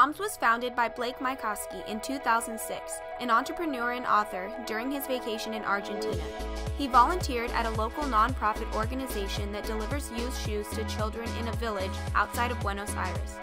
TOMS was founded by Blake Mycoskie in 2006, an entrepreneur and author, during his vacation in Argentina. He volunteered at a local nonprofit organization that delivers used shoes to children in a village outside of Buenos Aires.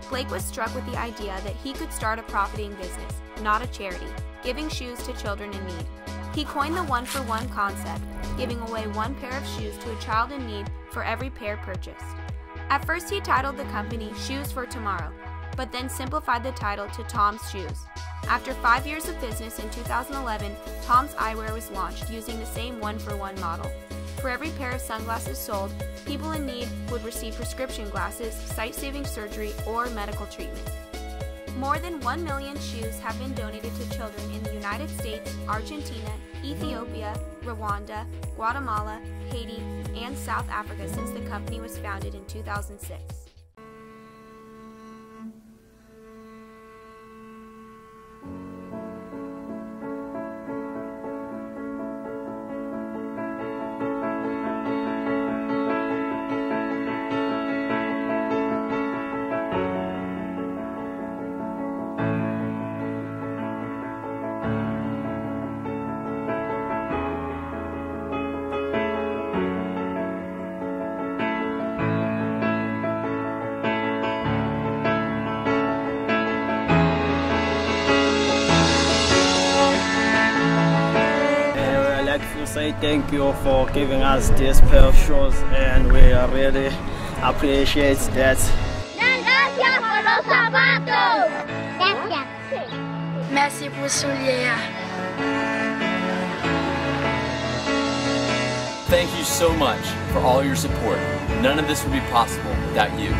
Blake was struck with the idea that he could start a profiting business, not a charity, giving shoes to children in need. He coined the one-for-one concept, giving away one pair of shoes to a child in need for every pair purchased. At first he titled the company Shoes for Tomorrow, but then simplified the title to TOMS Shoes. After 5 years of business in 2011, TOMS Eyewear was launched using the same one-for-one model. For every pair of sunglasses sold, people in need would receive prescription glasses, sight-saving surgery, or medical treatment. More than 1 million shoes have been donated to children in the United States, Argentina, Ethiopia, Rwanda, Guatemala, Haiti, and South Africa since the company was founded in 2006. Say thank you for giving us this pair of shoes, and we really appreciate that. Gracias por los zapatos. Gracias. Merci pour souliers. Thank you so much for all your support. None of this would be possible without you.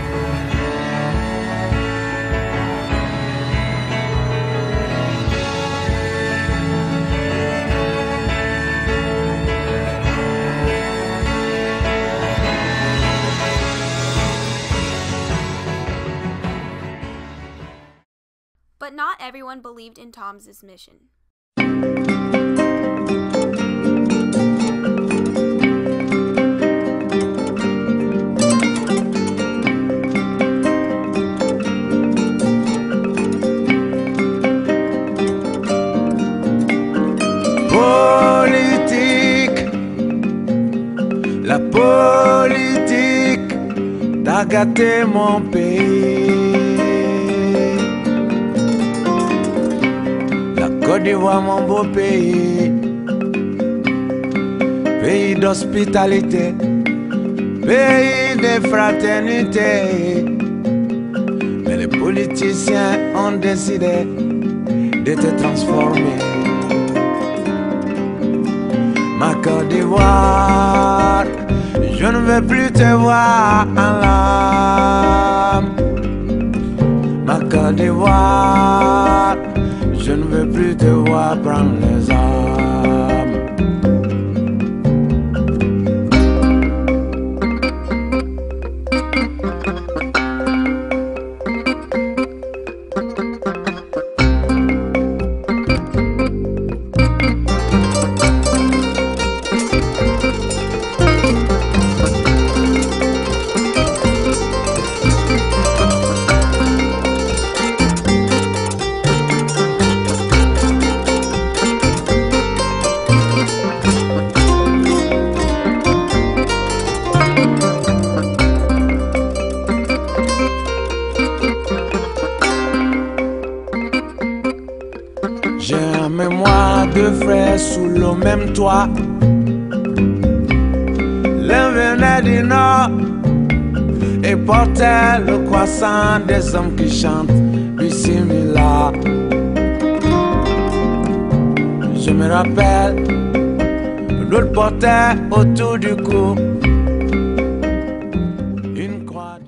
But not everyone believed in TOMS' mission. Politique, la politique t'a gâté mon pays. Côte d'Ivoire, mon beau pays, pays d'hospitalité, pays de fraternité. Mais les politiciens ont décidé de te transformer. Ma Côte d'Ivoire, je ne veux plus te voir en larmes. Ma Côte d'Ivoire, je ne veux plus te voir prendre les armes. J'ai en mémoire deux frères sous le même toit. L'un venait du nord et portait le croissant des hommes qui chantent Bismillah. Je me rappelle, l'autre portait autour du cou une croix.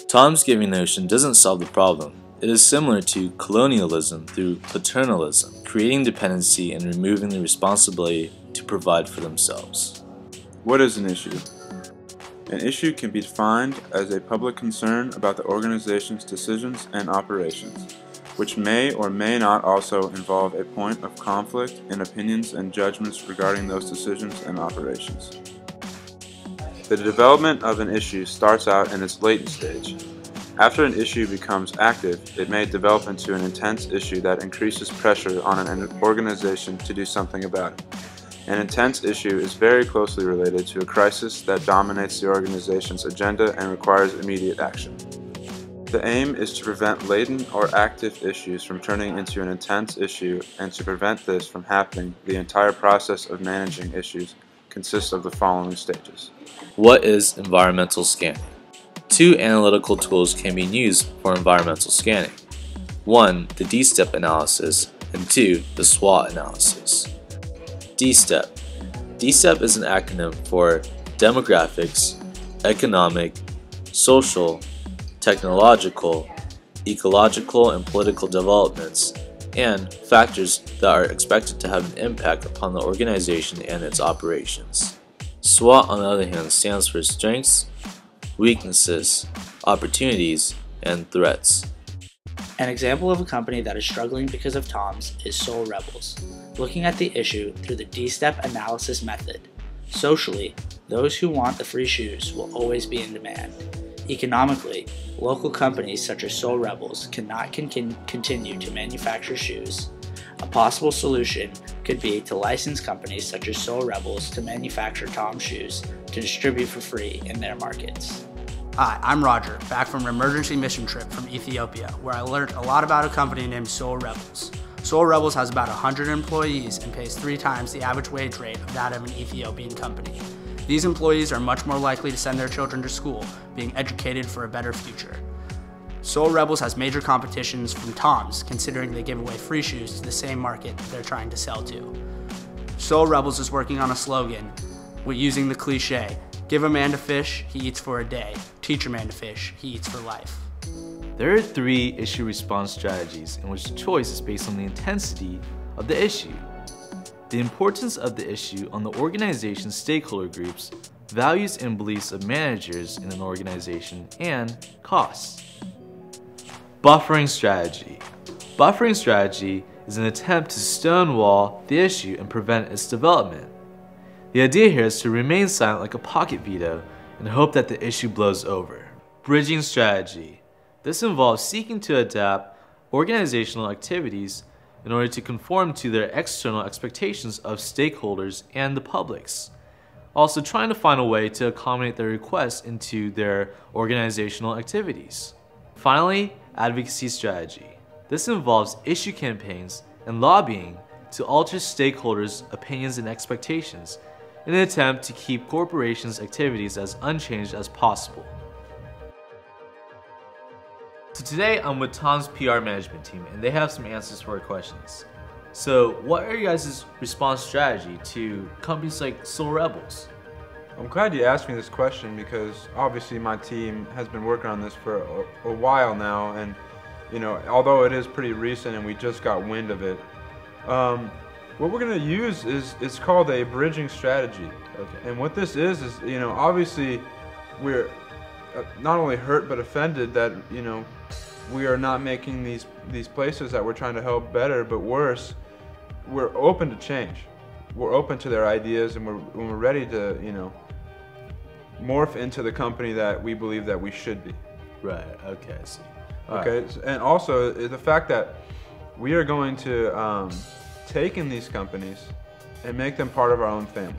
TOMS Giving Notion doesn't solve the problem. It is similar to colonialism through paternalism, creating dependency and removing the responsibility to provide for themselves. What is an issue? An issue can be defined as a public concern about the organization's decisions and operations, which may or may not also involve a point of conflict in opinions and judgments regarding those decisions and operations. The development of an issue starts out in its latent stage. After an issue becomes active, it may develop into an intense issue that increases pressure on an organization to do something about it. An intense issue is very closely related to a crisis that dominates the organization's agenda and requires immediate action. The aim is to prevent latent or active issues from turning into an intense issue, and to prevent this from happening, the entire process of managing issues consists of the following stages. What is environmental scanning? Two analytical tools can be used for environmental scanning. One, the D-step analysis, and two, the SWOT analysis. D-step. D-step is an acronym for demographics, economic, social, technological, ecological, and political developments, and factors that are expected to have an impact upon the organization and its operations. SWOT, on the other hand, stands for strengths, weaknesses, opportunities, and threats. An example of a company that is struggling because of TOMS is Soul Rebels, looking at the issue through the D-step analysis method. Socially, those who want the free shoes will always be in demand. Economically, local companies such as Soul Rebels cannot continue to manufacture shoes. A possible solution could be to license companies such as Soul Rebels to manufacture TOMS shoes to distribute for free in their markets. Hi, I'm Roger, back from an emergency mission trip from Ethiopia, where I learned a lot about a company named Soul Rebels. Soul Rebels has about 100 employees and pays 3 times the average wage rate of that of an Ethiopian company. These employees are much more likely to send their children to school, being educated for a better future. Soul Rebels has major competitions from TOMS, considering they give away free shoes to the same market they're trying to sell to. Soul Rebels is working on a slogan using the cliche, give a man to fish, he eats for a day. Teach a man to fish, he eats for life. There are 3 issue response strategies in which the choice is based on the intensity of the issue, the importance of the issue on the organization's stakeholder groups, values and beliefs of managers in an organization, and costs. Buffering strategy. Buffering strategy is an attempt to stonewall the issue and prevent its development. The idea here is to remain silent like a pocket veto and hope that the issue blows over. Bridging strategy. This involves seeking to adapt organizational activities in order to conform to their external expectations of stakeholders and the publics. Also trying to find a way to accommodate their requests into their organizational activities. Finally, advocacy strategy. This involves issue campaigns and lobbying to alter stakeholders' opinions and expectations in an attempt to keep corporations' activities as unchanged as possible. So today I'm with TOMS PR management team and they have some answers for our questions. So what are you guys' response strategy to companies like Soul Rebels? I'm glad you asked me this question because obviously my team has been working on this for a while now, and you know, although it is pretty recent and we just got wind of it, what we're going to use is called a bridging strategy. Okay. And what this is you know, obviously we're not only hurt but offended that, you know, we are not making these places that we're trying to help better, but worse, we're open to change. We're open to their ideas, and we're ready to, you know, morph into the company that we believe that we should be. Right, okay, I see. Okay, right. And also the fact that we are going to take in these companies and make them part of our own family.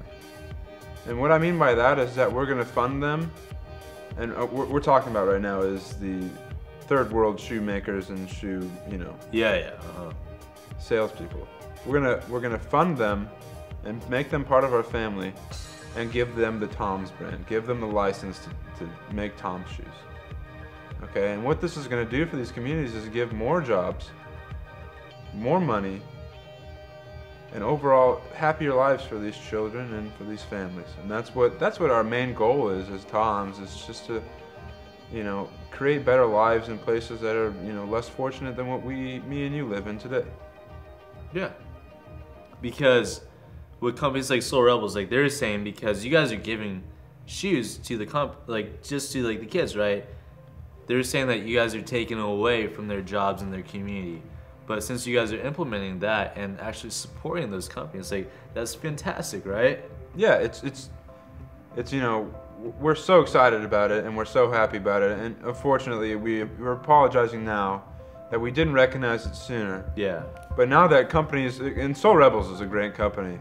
And what I mean by that is that we're going to fund them, and we're talking about right now is the third world shoemakers and shoe, you know, salespeople. We're gonna fund them and make them part of our family, and give them the TOMS brand, give them the license to make TOMS shoes. Okay, and what this is going to do for these communities is give more jobs, more money, and overall happier lives for these children and for these families. And that's what our main goal is as TOMS, is just to, you know, create better lives in places that are, you know, less fortunate than what me and you live in today. Yeah, because with companies like Soul Rebels, like they're saying, because you guys are giving shoes to the just to like the kids, right? They're saying that you guys are taking away from their jobs and their community. But since you guys are implementing that and actually supporting those companies, like that's fantastic, right? Yeah, it's you know, we're so excited about it and we're so happy about it. And unfortunately, we're apologizing now that we didn't recognize it sooner. Yeah. But now that companies, and Soul Rebels is a great company,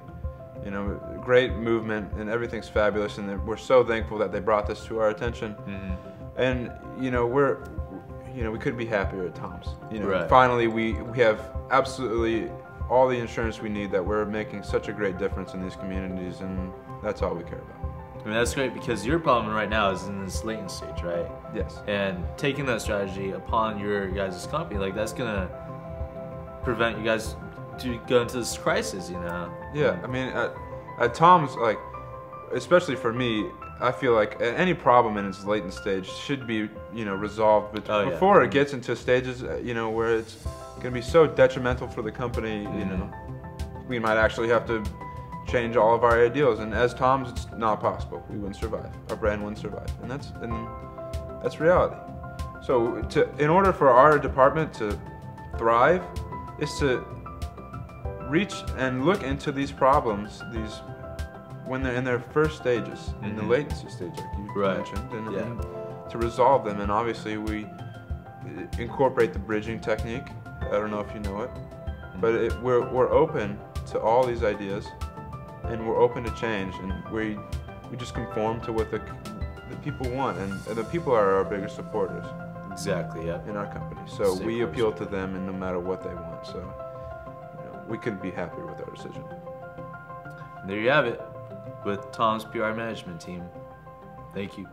you know, great movement, and everything's fabulous, and we're so thankful that they brought this to our attention. And you know, we couldn't be happier at Tom's. You know, finally we have absolutely all the insurance we need, that we're making such a great difference in these communities, and that's all we care about. I mean, that's great, because your problem right now is in this latent stage, right? Yes. And taking that strategy upon your guys' company, like, that's gonna prevent you guys to go into this crisis, you know? Yeah, I mean, at Tom's, like, especially for me, I feel like any problem in its latent stage should be, you know, resolved before it gets into stages, you know, where it's going to be so detrimental for the company. You know, we might actually have to change all of our ideals, and as Tom's, it's not possible. We wouldn't survive. Our brand wouldn't survive, and that's reality. So, in order for our department to thrive, is to reach and look into these problems, when they're in their first stages, in the latency stage, like you mentioned, and to resolve them. And obviously, we incorporate the bridging technique. I don't know if you know it, but we're open to all these ideas, and we're open to change, and we just conform to what the people want, and the people are our biggest supporters. Exactly, yeah. In our company, so we appeal to them, and no matter what they want. So, you know, we couldn't be happier with our decision. And there you have it, with Tom's PR management team. Thank you.